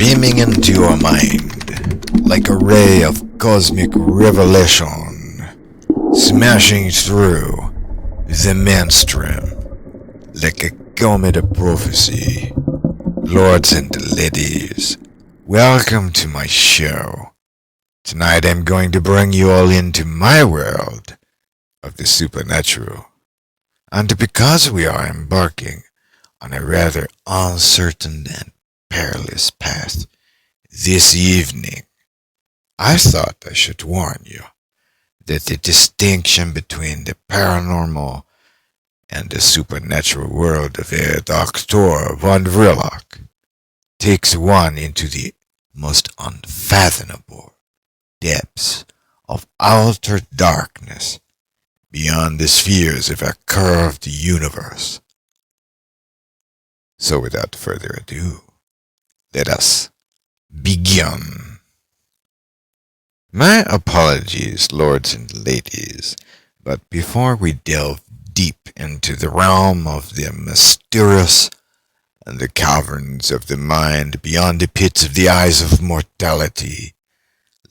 beaming into your mind like a ray of cosmic revelation, smashing through the mainstream like a comet of prophecy. Lords and ladies, welcome to my show. Tonight I'm going to bring you all into my world of the supernatural. And because we are embarking on a rather uncertain and perilous path this evening, I thought I should warn you that the distinction between the paranormal and the supernatural world of Herr Doktor von Vrilock takes one into the most unfathomable depths of outer darkness beyond the spheres of our curved universe. So without further ado, let us begin. My apologies, lords and ladies, but before we delve deep into the realm of the mysterious and the caverns of the mind beyond the pits of the eyes of mortality,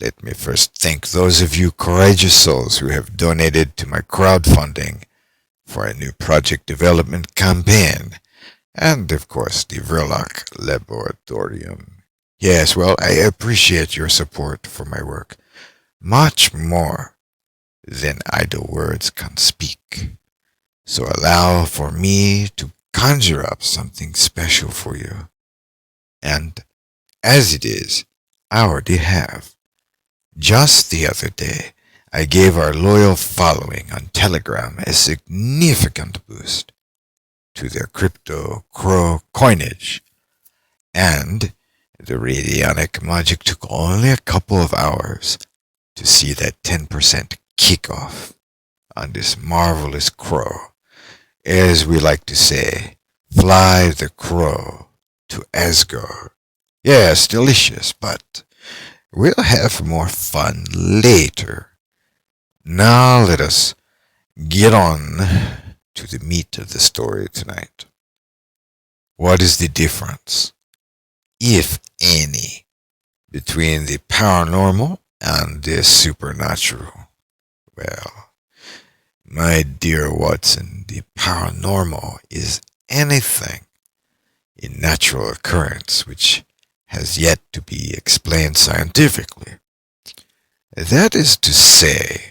let me first thank those of you courageous souls who have donated to my crowdfunding for a new project development campaign, and of course the Vrilock Laboratorium. Yes, well, I appreciate your support for my work, much more than idle words can speak. So allow for me to conjure up something special for you. And as it is, I already have. Just the other day, I gave our loyal following on Telegram a significant boost to their crypto crow coinage, and the radionic magic took only a couple of hours to see that 10% kickoff on this marvelous crow. As we like to say, fly the crow to Asgard. Yes, delicious, but we'll have more fun later. Now let us get on to the meat of the story tonight. What is the difference, if any, between the paranormal and the supernatural? Well, my dear Watson, the paranormal is anything in natural occurrence which has yet to be explained scientifically. That is to say,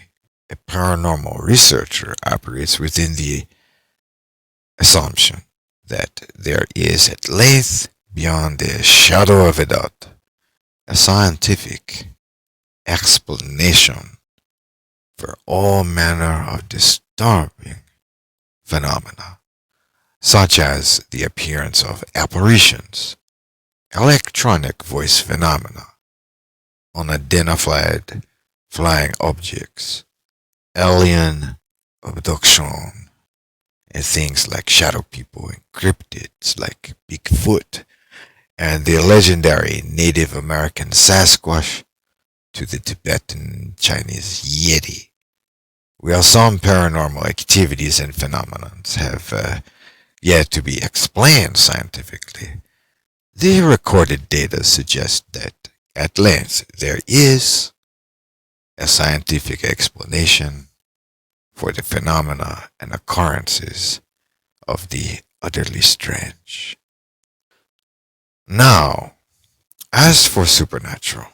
a paranormal researcher operates within the assumption that there is at length, beyond the shadow of a doubt, a scientific explanation for all manner of disturbing phenomena, such as the appearance of apparitions, electronic voice phenomena, unidentified flying objects, alien abduction, and things like shadow people and cryptids like Bigfoot, and the legendary Native American Sasquatch to the Tibetan Chinese Yeti. While some paranormal activities and phenomena have yet to be explained scientifically, the recorded data suggest that at length there is a scientific explanation for the phenomena and occurrences of the utterly strange. Now, as for supernatural.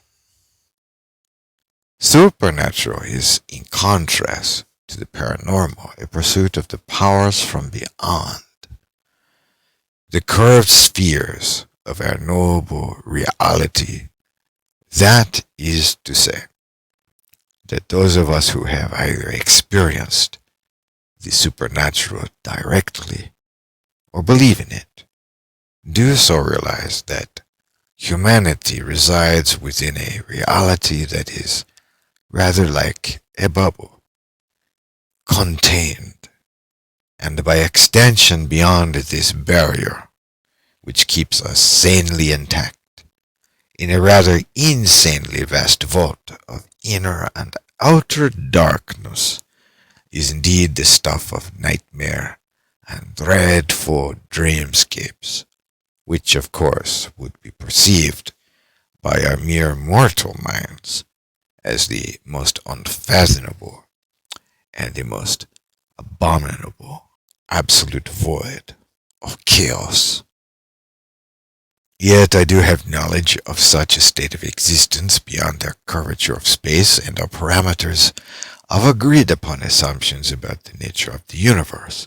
Supernatural is, in contrast to the paranormal, a pursuit of the powers from beyond, the curved spheres of our knowable reality. That is to say, that those of us who have either experienced the supernatural directly or believe in it, do so realize that humanity resides within a reality that is rather like a bubble, contained, and by extension beyond this barrier, which keeps us sanely intact, in a rather insanely vast vault of inner and outer darkness, is indeed the stuff of nightmare and dreadful dreamscapes, which of course would be perceived by our mere mortal minds as the most unfathomable and the most abominable absolute void of chaos. Yet I do have knowledge of such a state of existence beyond our curvature of space and our parameters of agreed upon assumptions about the nature of the universe.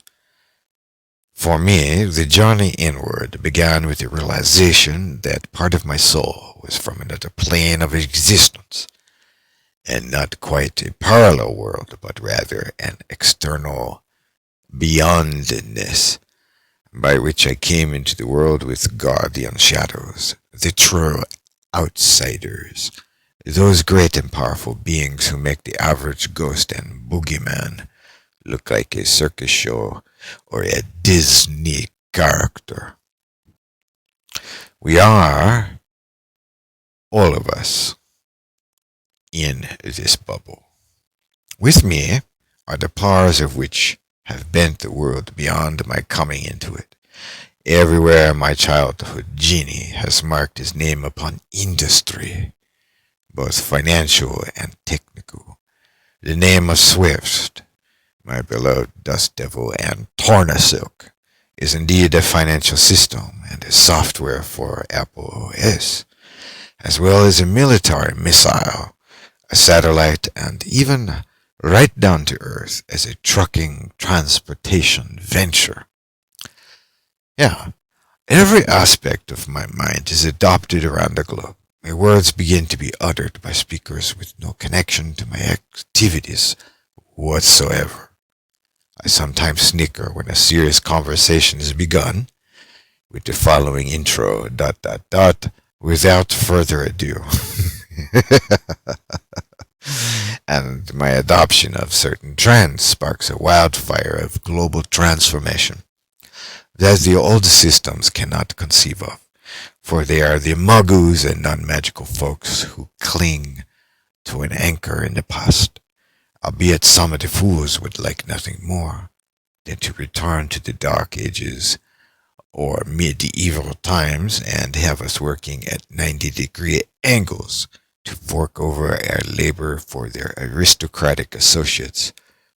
For me, the journey inward began with the realization that part of my soul was from another plane of existence, and not quite a parallel world, but rather an external beyondness, by which I came into the world with guardian shadows, the true outsiders, those great and powerful beings who make the average ghost and boogeyman look like a circus show or a Disney character. We are, all of us, in this bubble. With me are the powers of which have bent the world beyond my coming into it. Everywhere my childhood genie has marked his name upon industry, both financial and technical. The name of Swift, my beloved dust devil and Tornasilk, is indeed a financial system and a software for Apple OS, as well as a military missile, a satellite, and even right down to Earth as a trucking transportation venture. Yeah, every aspect of my mind is adopted around the globe. My words begin to be uttered by speakers with no connection to my activities whatsoever. I sometimes snicker when a serious conversation is begun with the following intro, ... without further ado. And my adoption of certain trends sparks a wildfire of global transformation that the old systems cannot conceive of, for they are the muggles and non-magical folks who cling to an anchor in the past, albeit some of the fools would like nothing more than to return to the dark ages or medieval times and have us working at 90-degree angles to fork over our labor for their aristocratic associates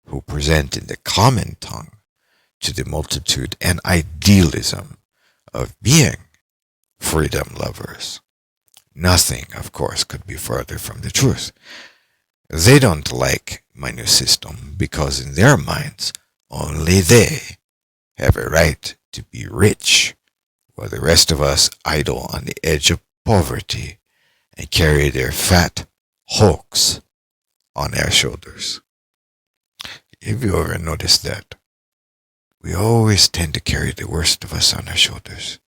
who present in the common tongue to the multitude an idealism of being freedom lovers. Nothing, of course, could be further from the truth. They don't like my new system because in their minds only they have a right to be rich, while the rest of us idle on the edge of poverty and carry their fat hulks on our shoulders. Have you ever noticed that? We always tend to carry the worst of us on our shoulders.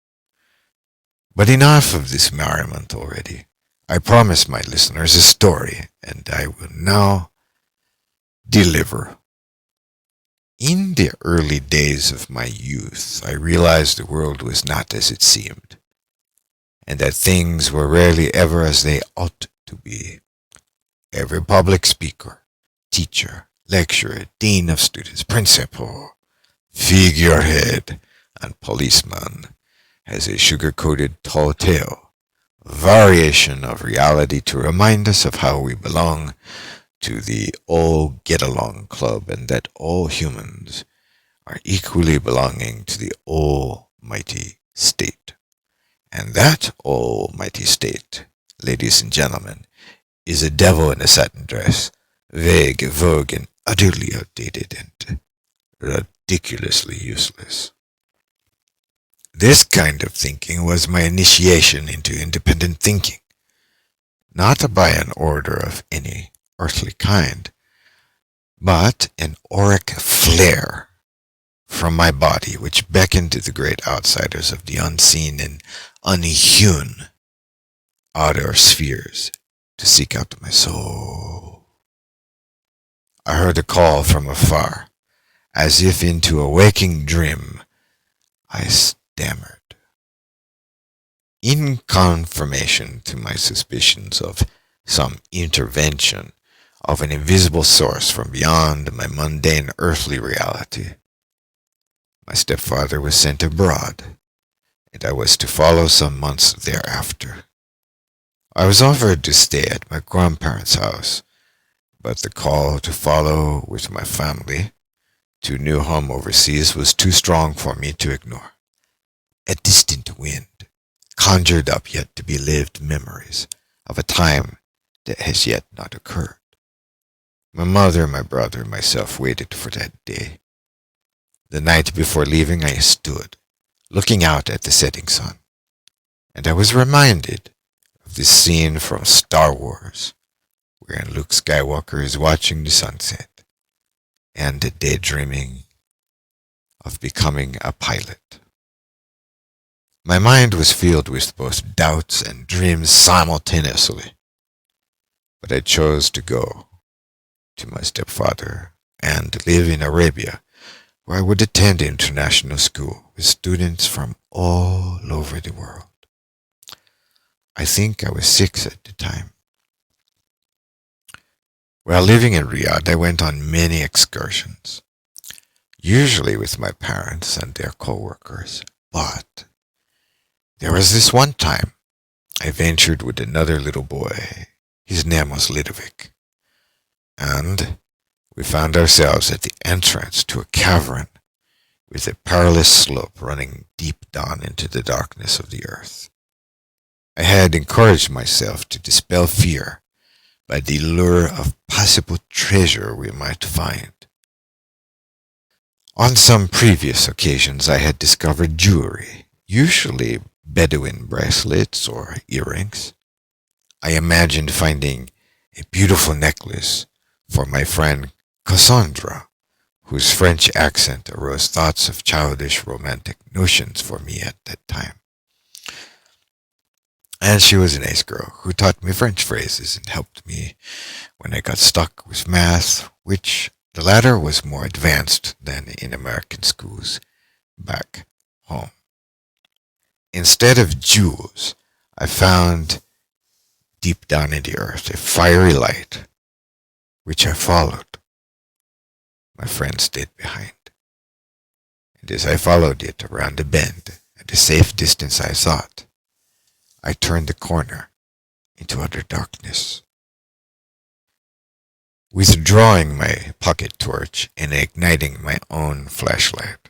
But enough of this merriment already. I promised my listeners a story, and I will now deliver. In the early days of my youth, I realized the world was not as it seemed, and that things were rarely ever as they ought to be. Every public speaker, teacher, lecturer, dean of students, principal, figurehead, and policeman has a sugar-coated tall tale, variation of reality to remind us of how we belong to the all-get-along club and that all humans are equally belonging to the almighty state. And that almighty state, ladies and gentlemen, is a devil in a satin dress, vague, vogue, and utterly outdated and ridiculously useless. This kind of thinking was my initiation into independent thinking, not by an order of any earthly kind, but an auric flare from my body which beckoned to the great outsiders of the unseen and unhewn outer spheres to seek out my soul. I heard a call from afar, as if into a waking dream. I stammered. In confirmation to my suspicions of some intervention of an invisible source from beyond my mundane earthly reality, my stepfather was sent abroad, and I was to follow some months thereafter. I was offered to stay at my grandparents' house, but the call to follow with my family to a new home overseas was too strong for me to ignore. A distant wind conjured up yet to be lived memories of a time that has yet not occurred. My mother, my brother, and myself waited for that day. The night before leaving, I stood, looking out at the setting sun, and I was reminded of this scene from Star Wars, wherein Luke Skywalker is watching the sunset and daydreaming of becoming a pilot. My mind was filled with both doubts and dreams simultaneously, but I chose to go to my stepfather and live in Arabia, where I would attend international school with students from all over the world. I think I was 6 at the time. While living in Riyadh, I went on many excursions, usually with my parents and their co-workers, but there was this one time I ventured with another little boy. His name was Ludovic, and we found ourselves at the entrance to a cavern with a perilous slope running deep down into the darkness of the earth. I had encouraged myself to dispel fear by the lure of possible treasure we might find. On some previous occasions I had discovered jewelry, usually Bedouin bracelets or earrings. I imagined finding a beautiful necklace for my friend Cassandra, whose French accent arose thoughts of childish romantic notions for me at that time. And she was a nice girl who taught me French phrases and helped me when I got stuck with math, which the latter was more advanced than in American schools back home. Instead of jewels, I found deep down in the earth a fiery light, which I followed. My friend stayed behind, and as I followed it around a bend, at a safe distance I thought, I turned the corner into utter darkness. Withdrawing my pocket torch and igniting my own flashlight,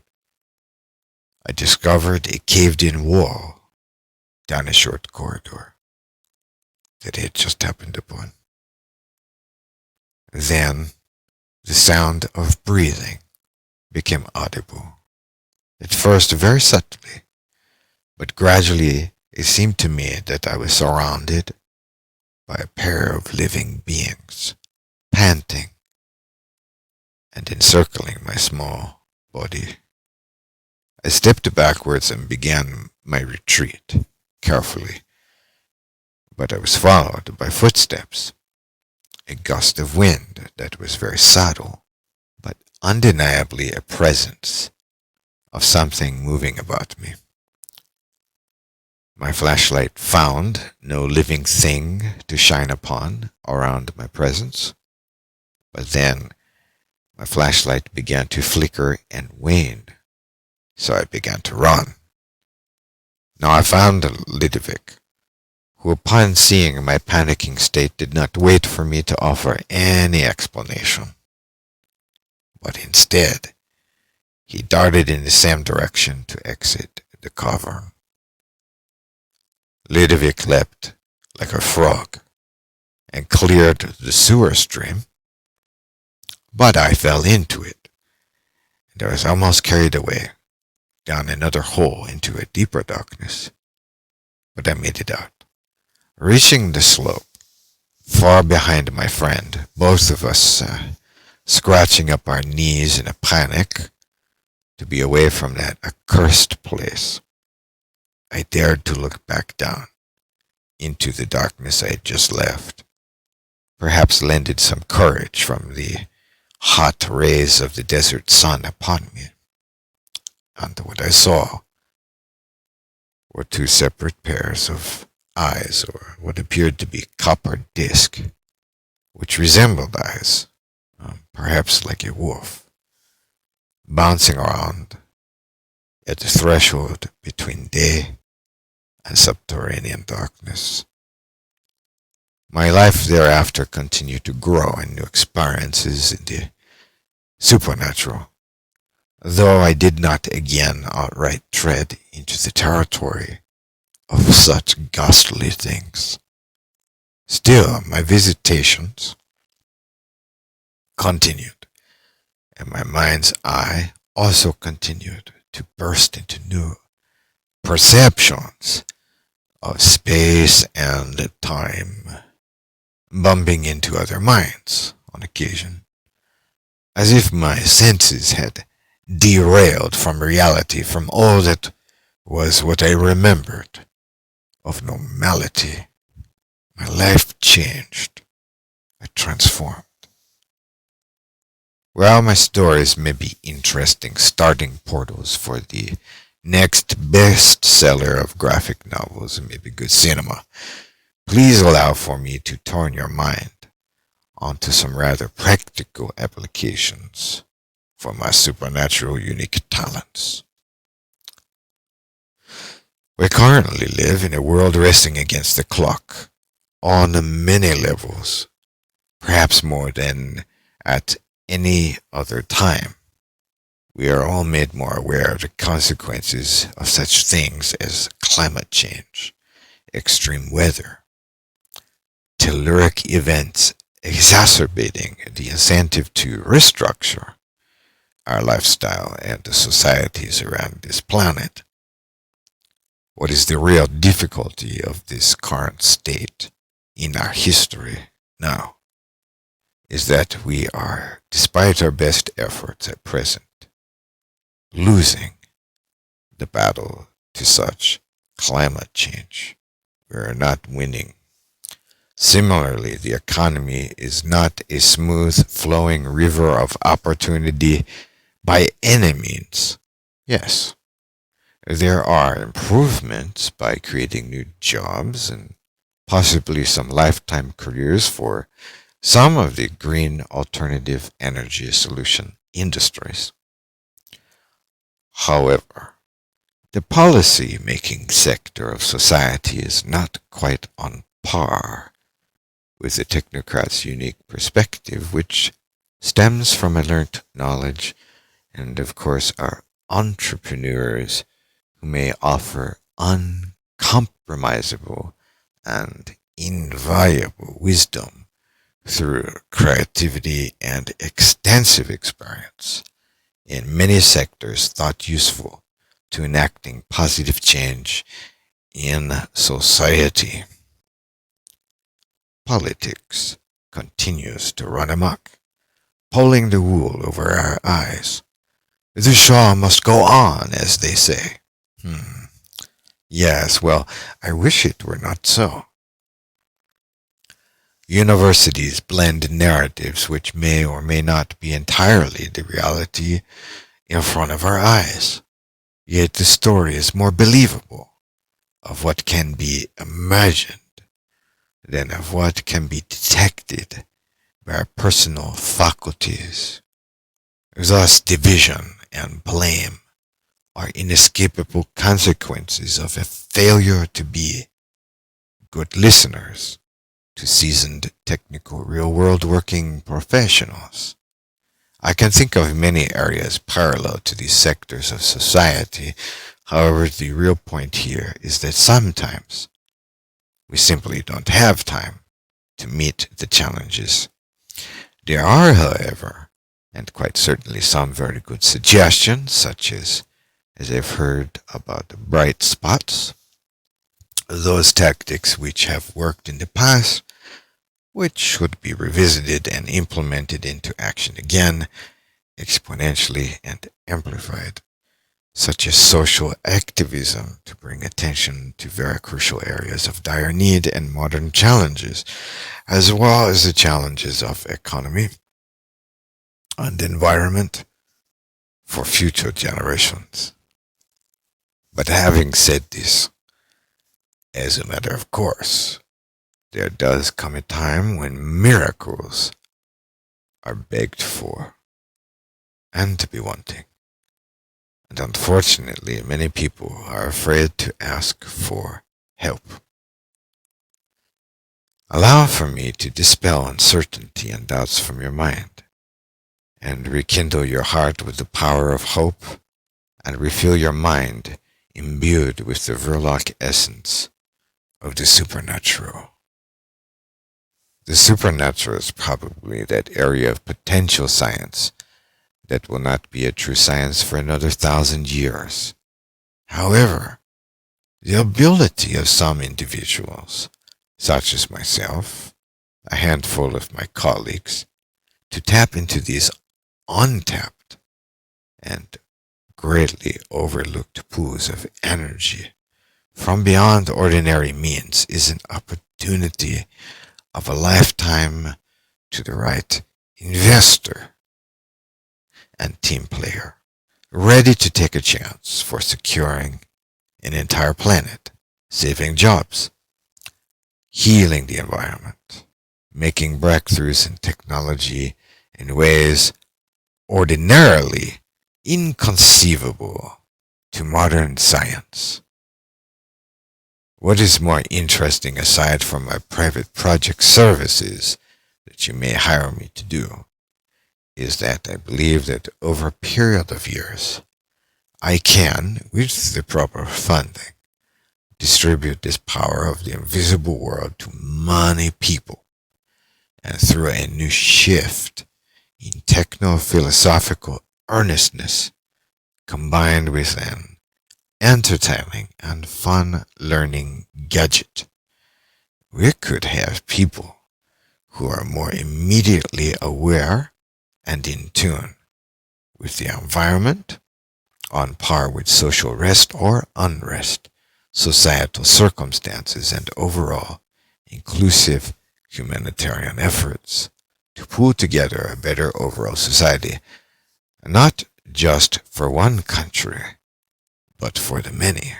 I discovered a caved-in wall down a short corridor that I had just happened upon. Then the sound of breathing became audible, at first very subtly, but gradually it seemed to me that I was surrounded by a pair of living beings, panting and encircling my small body. I stepped backwards and began my retreat, carefully, but I was followed by footsteps, a gust of wind that was very subtle, but undeniably a presence of something moving about me. My flashlight found no living thing to shine upon around my presence, but then my flashlight began to flicker and wane, so I began to run. Now I found Ludovic, who upon seeing my panicking state did not wait for me to offer any explanation, but instead he darted in the same direction to exit the cavern. Ludovic leapt like a frog and cleared the sewer stream, but I fell into it, and I was almost carried away down another hole into a deeper darkness, but I made it out. Reaching the slope, far behind my friend, both of us scratching up our knees in a panic to be away from that accursed place, I dared to look back down into the darkness I had just left, perhaps lended some courage from the hot rays of the desert sun upon me. And what I saw were 2 separate pairs of eyes, or what appeared to be copper disc, which resembled eyes, perhaps like a wolf, bouncing around at the threshold between day and subterranean darkness. My life thereafter continued to grow in new experiences in the supernatural, though I did not again outright tread into the territory of such ghastly things. Still, my visitations continued, and my mind's eye also continued to burst into new perceptions of space and time, bumping into other minds on occasion, as if my senses had derailed from reality, from all that was what I remembered of normality. My life changed. I transformed. While my stories may be interesting starting portals for the next bestseller of graphic novels and maybe good cinema, please allow for me to turn your mind onto some rather practical applications for my supernatural unique talents. We currently live in a world racing against the clock on many levels, perhaps more than at any other time. We are all made more aware of the consequences of such things as climate change, extreme weather, telluric events exacerbating the incentive to restructure our lifestyle and the societies around this planet. What is the real difficulty of this current state in our history now is that we are, despite our best efforts at present, losing the battle to such climate change. We are not winning. Similarly, the economy is not a smooth flowing river of opportunity by any means. Yes, there are improvements by creating new jobs and possibly some lifetime careers for some of the green alternative energy solution industries. However, the policy-making sector of society is not quite on par with the technocrat's unique perspective, which stems from a learnt knowledge and, of course, our entrepreneurs who may offer uncompromisable and invaluable wisdom through creativity and extensive experience in many sectors thought useful to enacting positive change in society. Politics continues to run amok, pulling the wool over our eyes. The show must go on, as they say. Yes, well, I wish it were not so. Universities blend narratives which may or may not be entirely the reality in front of our eyes. Yet the story is more believable of what can be imagined than of what can be detected by our personal faculties. Thus, division and blame are inescapable consequences of a failure to be good listeners to seasoned technical real-world working professionals. I can think of many areas parallel to these sectors of society. However, the real point here is that sometimes we simply don't have time to meet the challenges. There are, however, and quite certainly some very good suggestions, such as I've heard about the bright spots, those tactics which have worked in the past, which should be revisited and implemented into action again, exponentially and amplified, such as social activism to bring attention to very crucial areas of dire need and modern challenges, as well as the challenges of economy and environment for future generations. But having said this, as a matter of course, there does come a time when miracles are begged for and to be wanting. And unfortunately, many people are afraid to ask for help. Allow for me to dispel uncertainty and doubts from your mind, and rekindle your heart with the power of hope, and refill your mind imbued with the Vrilock essence of the supernatural. The supernatural is probably that area of potential science that will not be a true science for another 1,000 years. However, the ability of some individuals, such as myself, a handful of my colleagues, to tap into these untapped and greatly overlooked pools of energy from beyond ordinary means is an opportunity of a lifetime to the right investor and team player, ready to take a chance for securing an entire planet, saving jobs, healing the environment, making breakthroughs in technology in ways ordinarily inconceivable to modern science. What is more interesting aside from my private project services that you may hire me to do is that I believe that over a period of years, I can, with the proper funding, distribute this power of the invisible world to many people, and through a new shift in techno-philosophical earnestness, combined with an entertaining and fun learning gadget, we could have people who are more immediately aware and in tune with the environment, on par with social rest or unrest, societal circumstances, and overall inclusive humanitarian efforts to pull together a better overall society, not just for one country, but for the many,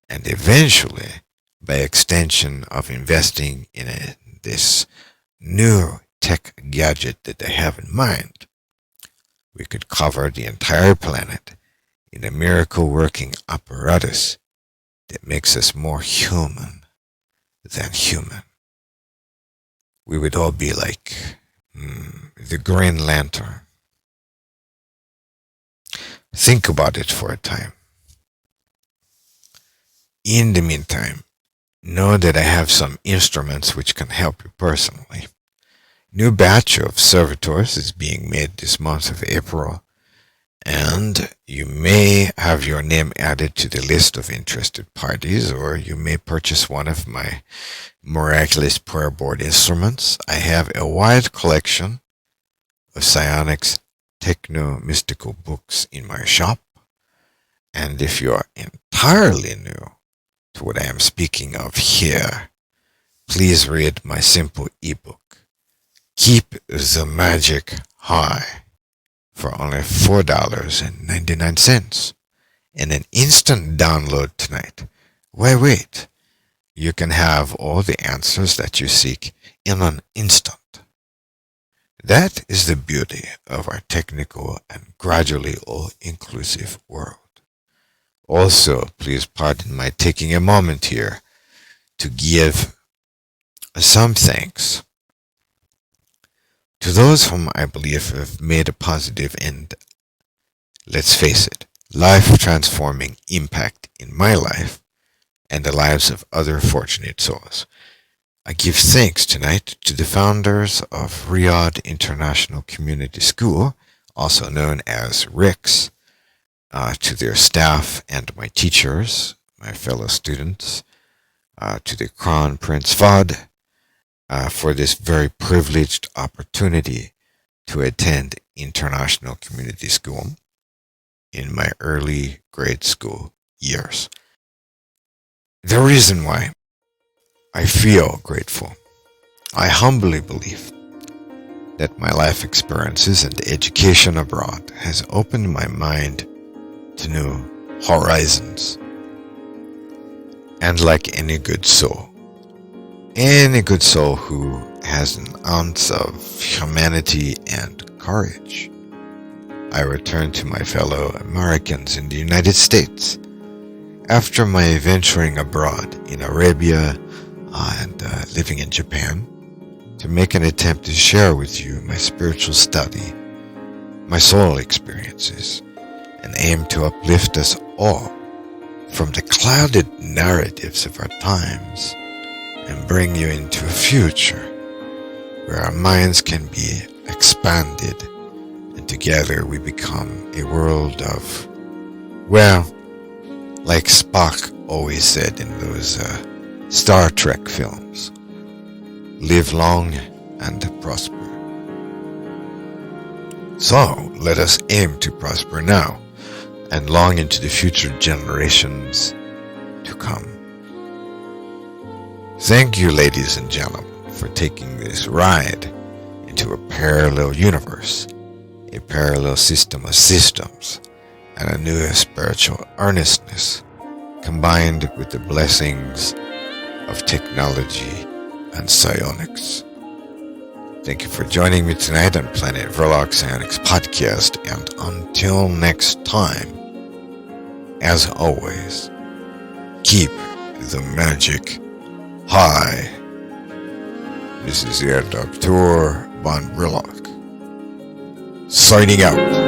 and eventually, by extension of investing in this new tech gadget that I have in mind, we could cover the entire planet in a miracle-working apparatus that makes us more human than human. We would all be like the Green Lantern. Think about it for a time. In the meantime, know that I have some instruments which can help you personally. New batch of servitors is being made this month of April, and you may have your name added to the list of interested parties, or you may purchase one of my Miraculous Prayer Board instruments. I have a wide collection of psionics techno-mystical books in my shop, and if you are entirely new to what I am speaking of here, please read my simple ebook, Keep the Magick High, for only $4.99, and an instant download tonight. Why wait? You can have all the answers that you seek in an instant. That is the beauty of our technical and gradually all-inclusive world. Also, please pardon my taking a moment here to give some thanks to those whom I believe have made a positive and, let's face it, life-transforming impact in my life and the lives of other fortunate souls. I give thanks tonight to the founders of Riyadh International Community School, also known as RICS, to their staff and my teachers, my fellow students, to the Crown Prince Fahd, for this very privileged opportunity to attend International Community School in my early grade school years. The reason why I feel grateful, I humbly believe that my life experiences and education abroad has opened my mind to new horizons. And like any good soul who has an ounce of humanity and courage, I returned to my fellow Americans in the United States after my venturing abroad in Arabia and living in Japan to make an attempt to share with you my spiritual study, my soul experiences, and aim to uplift us all from the clouded narratives of our times and bring you into a future where our minds can be expanded and together we become a world of, well, like Spock always said in those Star Trek films, live long and prosper. So let us aim to prosper now and long into the future generations to come. Thank you, ladies and gentlemen, for taking this ride into a parallel universe, a parallel system of systems, and a new spiritual earnestness combined with the blessings of technology and psionics. Thank you for joining me tonight on Planet Vrilock Psionics podcast, and until next time, as always, keep the magic high. This is Herr Doktor von Vrilock, signing out.